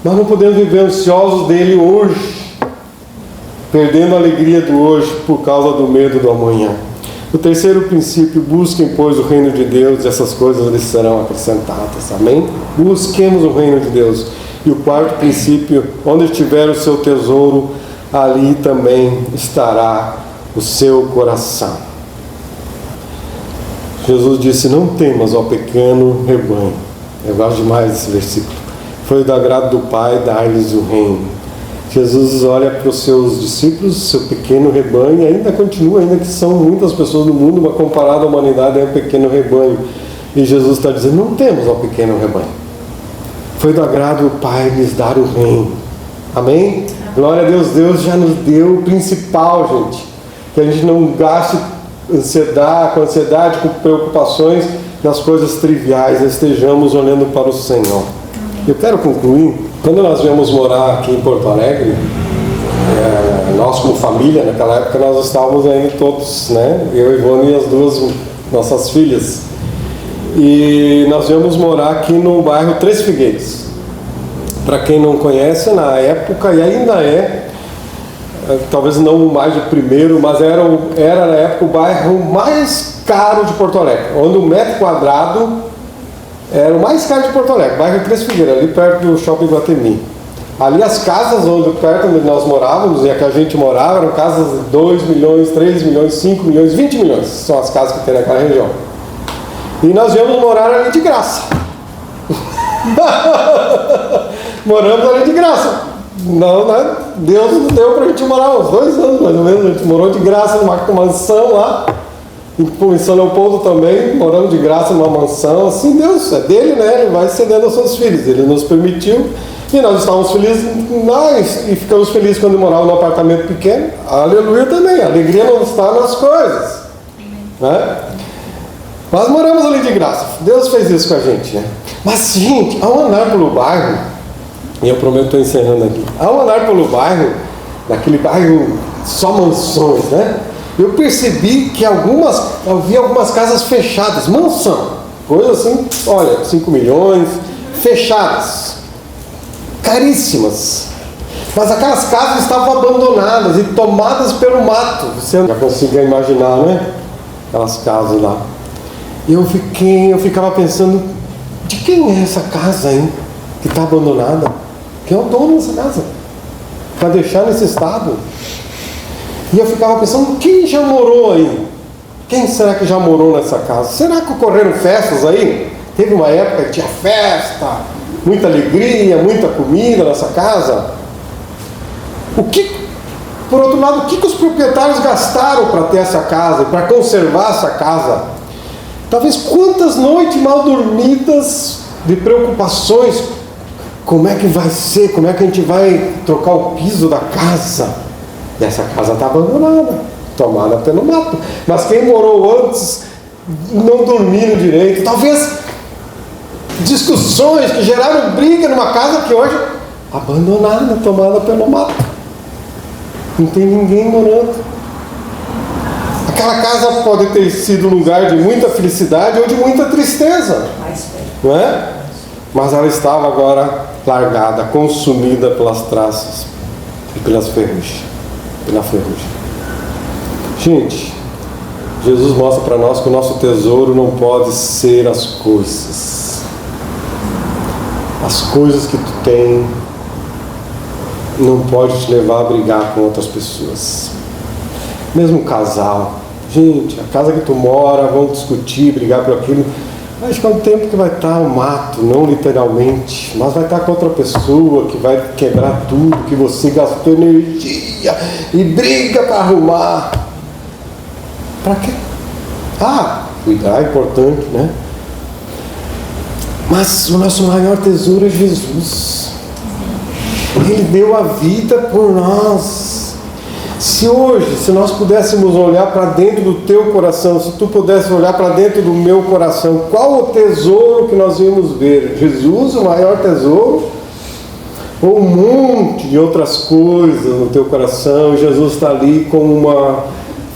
mas não podemos viver ansiosos dele hoje, perdendo a alegria do hoje por causa do medo do amanhã. O terceiro princípio: busquem, pois, o reino de Deus, e essas coisas lhes serão acrescentadas. Amém? Busquemos o reino de Deus. E o quarto princípio: onde estiver o seu tesouro, ali também estará o seu coração. Jesus disse: não temas, ó pequeno rebanho. Eu gosto demais desse versículo. Foi do agrado do Pai dar-lhes o reino. Jesus olha para os seus discípulos, seu pequeno rebanho, e ainda continua, ainda que são muitas pessoas no mundo, mas comparado à humanidade é um pequeno rebanho. E Jesus está dizendo: não temos ao pequeno rebanho. Foi do agrado do Pai lhes dar o reino. Amém? Glória a Deus. Deus já nos deu o principal, gente. Que a gente não gaste ansiedade, com preocupações nas coisas triviais, estejamos olhando para o Senhor. Eu quero concluir. Quando nós viemos morar aqui em Porto Alegre, nós como família, naquela época nós estávamos ainda todos, né? Eu, Ivone e as duas nossas filhas. E nós viemos morar aqui no bairro Três Figueiras. Para quem não conhece, na época, e ainda talvez não o mais o primeiro, mas era na época o bairro mais caro de Porto Alegre, onde o metro quadrado era o mais caro de Porto Alegre, bairro Três Figueiras, ali perto do Shopping Guatemi. Ali as casas perto onde nós morávamos, e a que a gente morava, eram casas de 2 milhões, 3 milhões, 5 milhões, 20 milhões, são as casas que tem naquela região. E nós viemos morar ali de graça. Moramos ali de graça. Não, né? Deus nos deu pra gente morar uns 2 anos mais ou menos, a gente morou de graça numa mansão lá. Em São Leopoldo também, moramos de graça numa mansão. Assim, Deus, é dele, né? Ele vai cedendo aos seus filhos. Ele nos permitiu e nós estávamos felizes, e ficamos felizes quando morávamos num apartamento pequeno. Aleluia também, a alegria não está nas coisas, né? Nós moramos ali de graça. Deus fez isso com a gente, né? Mas, gente, ao andar pelo bairro, e eu prometo que estou encerrando aqui, ao andar pelo bairro, naquele bairro só mansões, né? Eu percebi que havia algumas casas fechadas, mansão, coisa assim, olha, 5 milhões, fechadas, caríssimas. Mas aquelas casas estavam abandonadas e tomadas pelo mato. Você já consegue imaginar, né? Aquelas casas lá. E eu ficava pensando: de quem é essa casa, hein? Que está abandonada? Quem é o dono dessa casa? Para deixar nesse estado? E eu ficava pensando: quem já morou aí? Quem será que já morou nessa casa? Será que ocorreram festas aí? Teve uma época que tinha festa, muita alegria, muita comida nessa casa? Por outro lado, o que os proprietários gastaram para ter essa casa, para conservar essa casa? Talvez quantas noites mal dormidas de preocupações. Como é que vai ser? Como é que a gente vai trocar o piso da casa? E essa casa está abandonada, tomada pelo mato. Mas quem morou antes não dormiram direito. Talvez discussões que geraram briga numa casa que hoje abandonada, tomada pelo mato. Não tem ninguém morando. Aquela casa pode ter sido um lugar de muita felicidade ou de muita tristeza, não é? Mas ela estava agora largada, consumida pelas traças e pela ferrugem. Gente, Jesus mostra para nós que o nosso tesouro não pode ser as coisas. As coisas que tu tem não pode te levar a brigar com outras pessoas. Mesmo casal. Gente, a casa que tu mora, vão discutir, brigar por aquilo. Acho que é um tempo que vai estar o mato, não literalmente, mas vai estar com outra pessoa que vai quebrar tudo que você gastou energia e briga para arrumar. Para quê? Cuidar é importante, né? Mas o nosso maior tesouro é Jesus. Ele deu a vida por nós. Se nós pudéssemos olhar para dentro do teu coração, se tu pudesse olhar para dentro do meu coração, qual o tesouro que nós íamos ver? Jesus, o maior tesouro? Ou um monte de outras coisas no teu coração? Jesus está ali como uma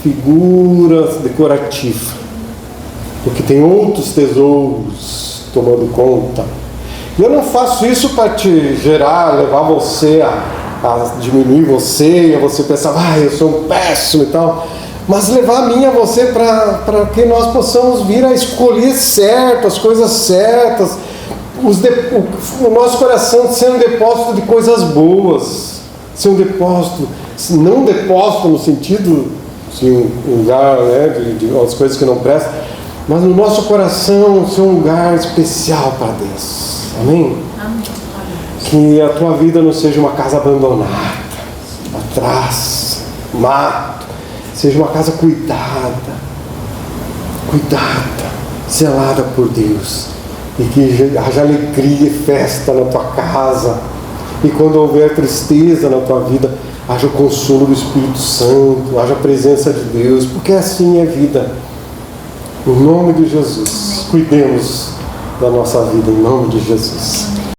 figura decorativa, porque tem outros tesouros tomando conta. E eu não faço isso para te levar você a diminuir você, e a você pensar, eu sou um péssimo e tal, mas levar a mim e a você para que nós possamos vir a escolher certo, as coisas certas, o nosso coração ser um depósito de coisas boas, ser um depósito, não um depósito no sentido de um lugar, né, de outras coisas que não prestam, mas no nosso coração ser um lugar especial para Deus. Amém? Que a tua vida não seja uma casa abandonada, atrás, mato, seja uma casa cuidada, zelada por Deus, e que haja alegria e festa na tua casa, e quando houver tristeza na tua vida, haja o consolo do Espírito Santo, haja a presença de Deus, porque assim é vida. Em nome de Jesus, cuidemos da nossa vida, em nome de Jesus.